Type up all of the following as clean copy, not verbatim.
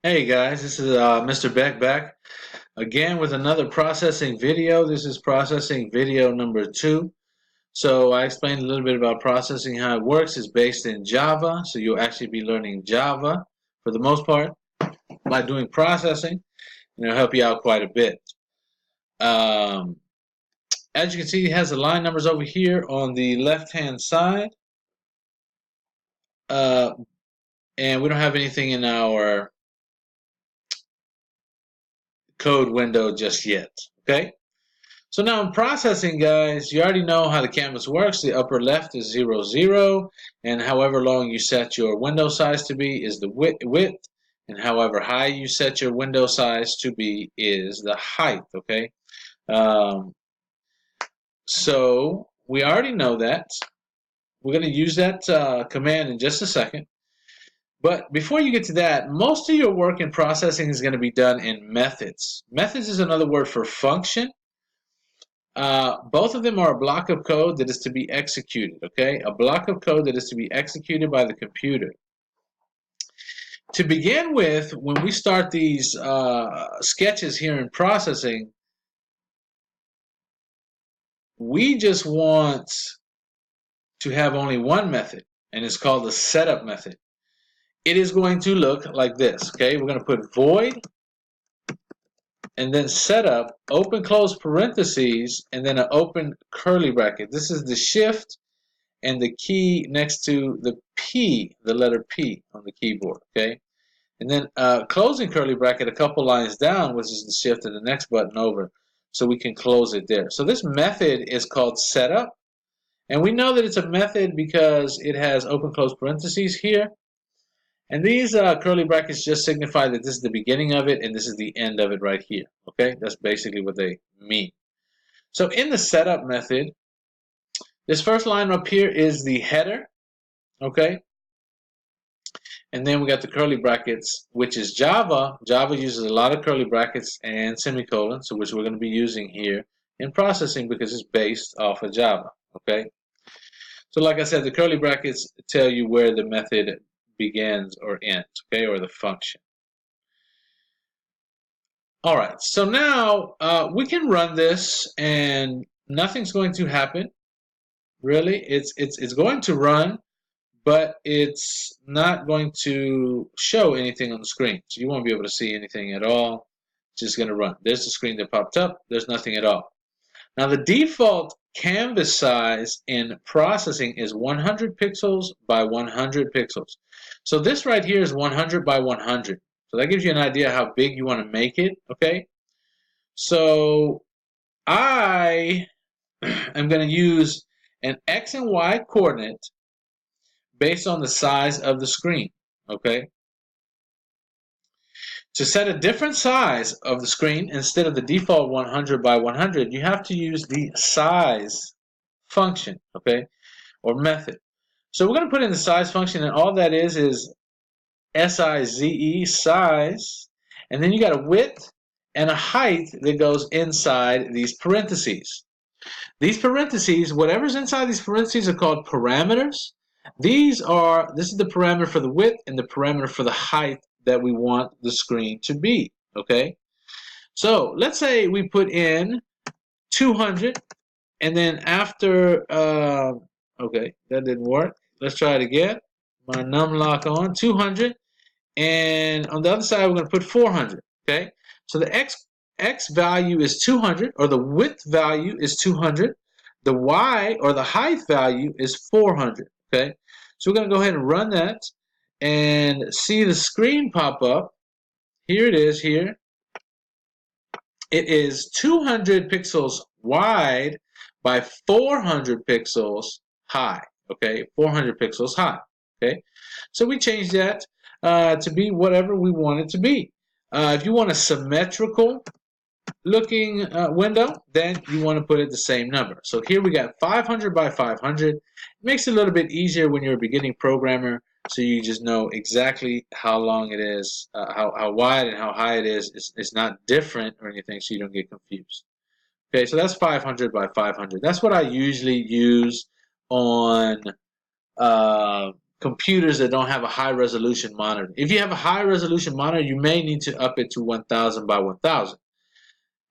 Hey guys, this is Mr. Beck back again with another processing video. This is processing video number 2. So I explained a little bit about processing, how it works. It's based in Java, so you'll actually be learning Java for the most part by doing processing, and it'll help you out quite a bit. Um, as you can see, it has the line numbers over here on the left-hand side, uh, and we don't have anything in our code window just yet. Okay. So now in processing, guys, you already know how the canvas works. The upper left is 0, 0, and however long you set your window size to be is the width, and however high you set your window size to be is the height, okay? Um, so we already know that. We're going to use that command in just a second. But before you get to that, most of your work in processing is going to be done in methods. Methods is another word for function. Both of them are a block of code that is to be executed, okay? A block of code that is to be executed by the computer. To begin with, when we start these sketches here in processing, we just want to have only one method, and it's called the setup method. It is going to look like this, okay? We're going to put void and then setup, open close parentheses, and then an open curly bracket. This is the shift and the key next to the P, the letter P on the keyboard, okay? And then closing curly bracket a couple lines down, which is the shift and the next button over, so we can close it there. So this method is called setup, and we know that it's a method because it has open close parentheses here, and these curly brackets just signify that this is the beginning of it and this is the end of it right here, okay? That's basically what they mean. So in the setup method, this first line up here is the header, okay? And then we got the curly brackets, which is Java. Java uses a lot of curly brackets and semicolons, so which we're going to be using here in processing because it's based off of Java, okay? So like I said, the curly brackets tell you where the method begins or ends, okay, or the function. All right, so now we can run this and nothing's going to happen, really. It's going to run, but it's not going to show anything on the screen. So you won't be able to see anything at all. It's just going to run. There's the screen that popped up. There's nothing at all. Now the default canvas size in processing is 100 pixels by 100 pixels. So this right here is 100 by 100. So that gives you an idea how big you want to make it, okay? So I am going to use an X and Y coordinate based on the size of the screen, okay? To set a different size of the screen instead of the default 100 by 100, you have to use the size function, okay, or method. So we're going to put in the size function, and all that is S-I-Z-E, size, and then you got a width and a height that goes inside these parentheses. These parentheses, whatever's inside these parentheses are called parameters. This is the parameter for the width and the parameter for the height that we want the screen to be, okay? So let's say we put in 200, and then after, okay, that didn't work. Let's try it again. My num lock on, 200, and on the other side we're going to put 400, okay? So the x value is 200, or the width value is 200. The y, or the height value, is 400, okay? So we're going to go ahead and run that and see the screen pop up. Here it is here. It is 200 pixels wide by 400 pixels high, okay? 400 pixels high, okay? So we change that to be whatever we want it to be. If you want a symmetrical looking window, then you want to put it the same number. So here we got 500 by 500. It makes it a little bit easier when you're a beginning programmer, so you just know exactly how long it is, how wide and how high it is. It's not different or anything, so you don't get confused. Okay, so that's 500 by 500. That's what I usually use on computers that don't have a high resolution monitor. If you have a high resolution monitor, you may need to up it to 1000 by 1000,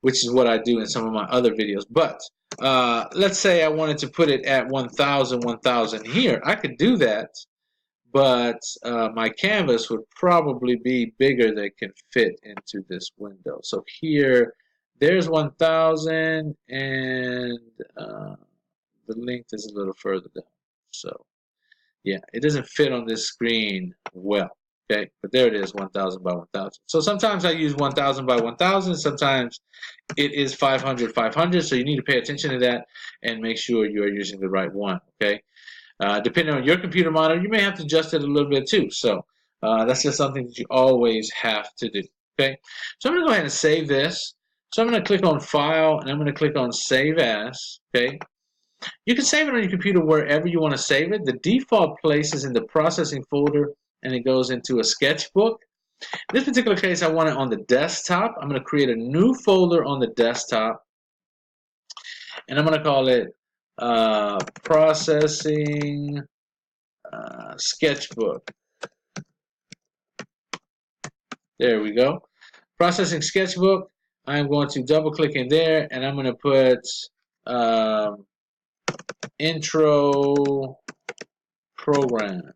which is what I do in some of my other videos. But let's say I wanted to put it at 1000, 1000 here. I could do that, but my canvas would probably be bigger than it can fit into this window. So here, there's 1000, and the length is a little further down. So yeah, it doesn't fit on this screen well. Okay, but there it is, 1000 by 1000. So sometimes I use 1000 by 1000. Sometimes it is 500, 500. So you need to pay attention to that and make sure you are using the right one. Okay, depending on your computer monitor, you may have to adjust it a little bit too. So that's just something that you always have to do. Okay, so I'm going to go ahead and save this. So I'm going to click on File, and I'm going to click on Save As. Okay. You can save it on your computer wherever you want to save it. The default place is in the processing folder, and it goes into a sketchbook. In this particular case, I want it on the desktop. I'm going to create a new folder on the desktop, and I'm going to call it Processing Sketchbook. There we go. Processing Sketchbook. I'm going to double click in there, and I'm going to put Intro Program.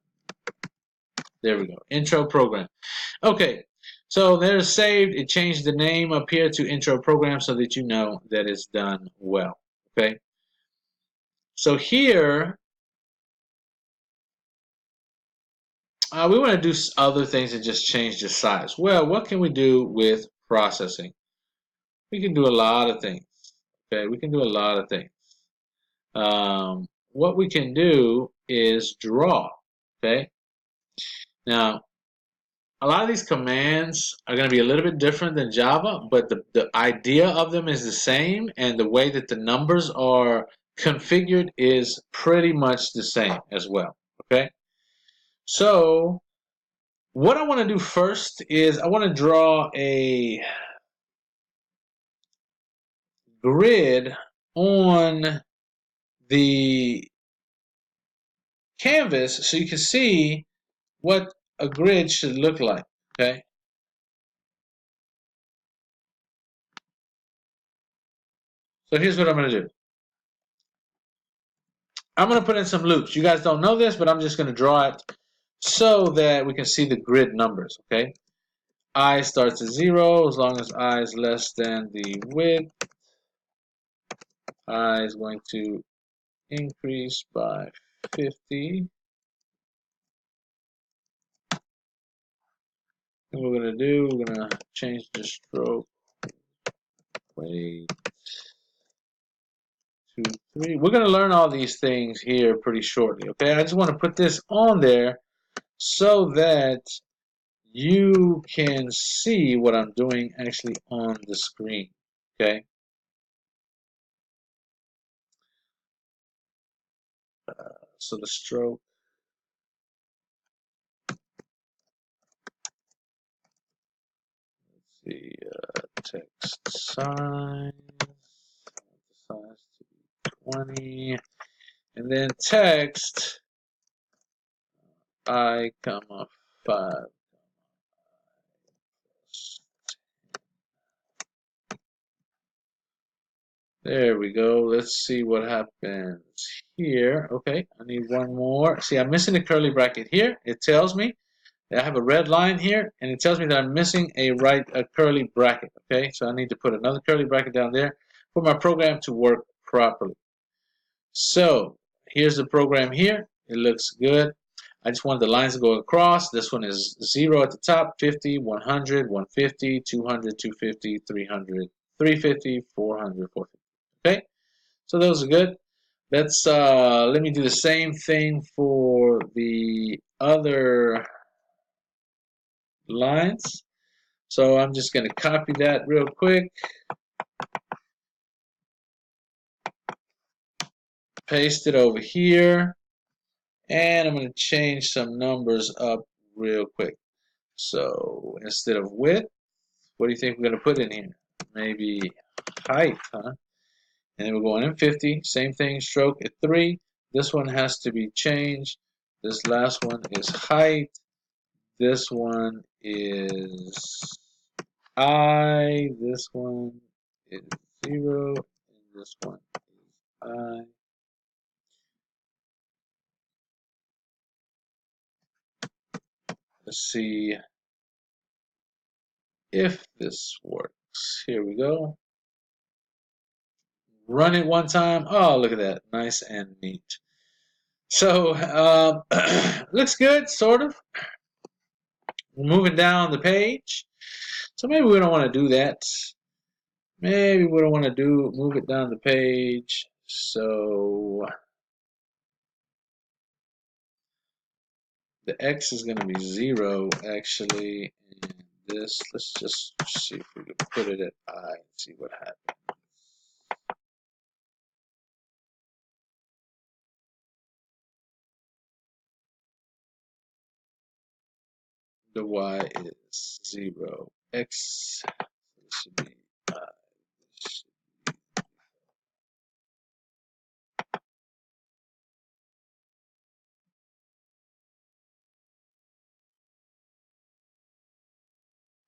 There we go. Intro Program. Okay, so there's saved. It changed the name up here to Intro Program so that you know that it's done well. Okay. So here, we want to do other things and just change the size. Well, what can we do with processing? We can do a lot of things. Okay, we can do a lot of things. What we can do is draw. Okay. Now, a lot of these commands are going to be a little bit different than Java, but the idea of them is the same, and the way that the numbers are configured is pretty much the same as well. Okay, so what I want to do first is I want to draw a grid on the canvas so you can see what a grid should look like. Okay. So here's what I'm going to do. I'm going to put in some loops. You guys don't know this, but I'm just going to draw it so that we can see the grid numbers. Okay. I starts at 0 as long as I is less than the width. I is going to increase by 50. And what we're going to do, we're going to change the stroke weight to 3. We're going to learn all these things here pretty shortly. Okay, I just want to put this on there so that you can see what I'm doing actually on the screen. Okay. So the stroke. The text size to be 20, and then text I comma 5. There we go. Let's see what happens here. Okay, I need one more. See, I'm missing a curly bracket here. It tells me that I have a red line here, and it tells me that I'm missing a curly bracket. Okay, so I need to put another curly bracket down there for my program to work properly. So here's the program here. It looks good. I just want the lines to go across. This one is 0 at the top, 50, 100, 150, 200, 250, 300, 350, 400, 450. Okay, so those are good. Let's let me do the same thing for the other lines. So I'm just going to copy that real quick, paste it over here, and I'm going to change some numbers up real quick. So instead of width, what do you think we're going to put in here? Maybe height, huh? And then we're going in 50, same thing, stroke at 3. This one has to be changed. This last one is height. This one is I. This one is 0. And this one is I. Let's see if this works. Here we go. Run it one time. Oh, look at that. Nice and neat. So, looks good, sort of. We're moving down the page. So maybe we don't want to do that. Maybe we don't want to move it down the page. So the X is going to be 0 actually. And this, let's just see if we can put it at I and see what happens. The Y is 0. X, this should be I. This should be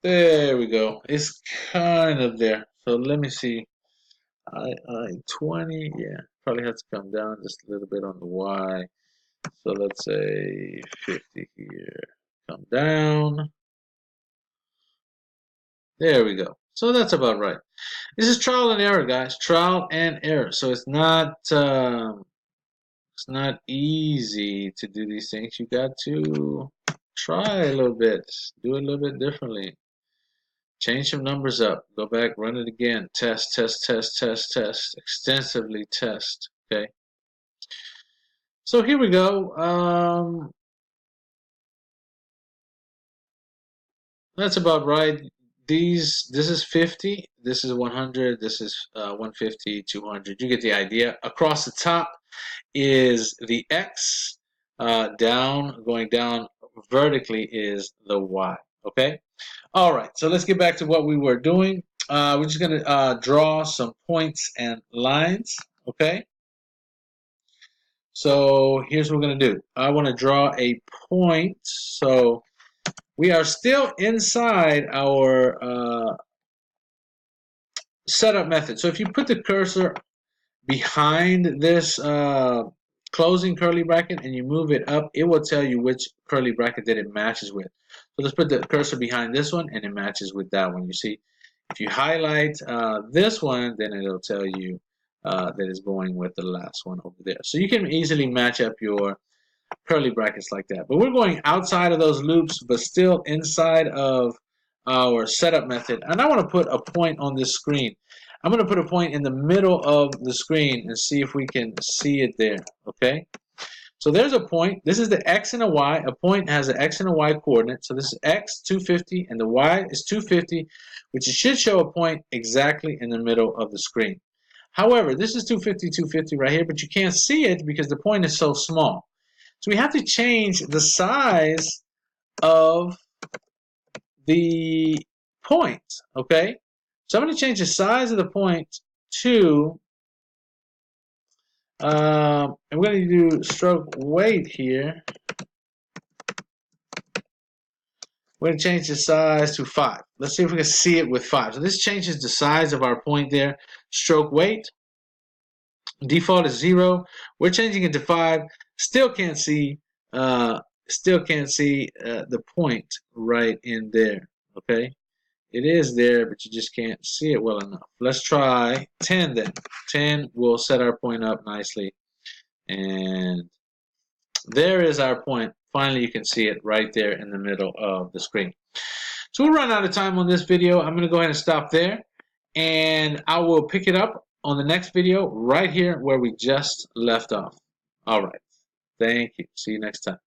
there we go. It's kind of there. So let me see. I 20. Yeah, probably has to come down just a little bit on the Y. So let's say 50 here. Come down. There we go. So that's about right. This is trial and error, guys. Trial and error. So it's not easy to do these things. You got to try a little bit. Do it a little bit differently. Change some numbers up. Go back, run it again. Test, test, test, test, test. Extensively test. Okay. So here we go. That's about right. This is 50. This is 100. This is 150, 200. You get the idea. Across the top is the X. Going down vertically is the Y. Okay. All right. So let's get back to what we were doing. We're just going to draw some points and lines. Okay. So here's what we're going to do. I want to draw a point. So we are still inside our setup method. So if you put the cursor behind this closing curly bracket and you move it up, it will tell you which curly bracket that it matches with. So let's put the cursor behind this one and it matches with that one. You see, if you highlight this one, then it'll tell you that it's going with the last one over there. So you can easily match up your curly brackets like that. But we're going outside of those loops, but still inside of our setup method. And I want to put a point on this screen. I'm going to put a point in the middle of the screen and see if we can see it there. Okay. So there's a point. This is the X and a Y. A point has an X and a Y coordinate. So this is X, 250, and the Y is 250, which should show a point exactly in the middle of the screen. However, this is 250, 250 right here, but you can't see it because the point is so small. So we have to change the size of the point, okay? So I'm going to change the size of the point to, I'm going to do stroke weight here. We're going to change the size to 5. Let's see if we can see it with 5. So this changes the size of our point there. Stroke weight, default is 0. We're changing it to 5. Still can't see the point right in there. Okay, it is there, but you just can't see it well enough. Let's try 10 then. 10 will set our point up nicely, and there is our point. Finally, you can see it right there in the middle of the screen. So we'll run out of time on this video. I'm going to go ahead and stop there, and I will pick it up on the next video right here where we just left off. All right. Thank you. See you next time.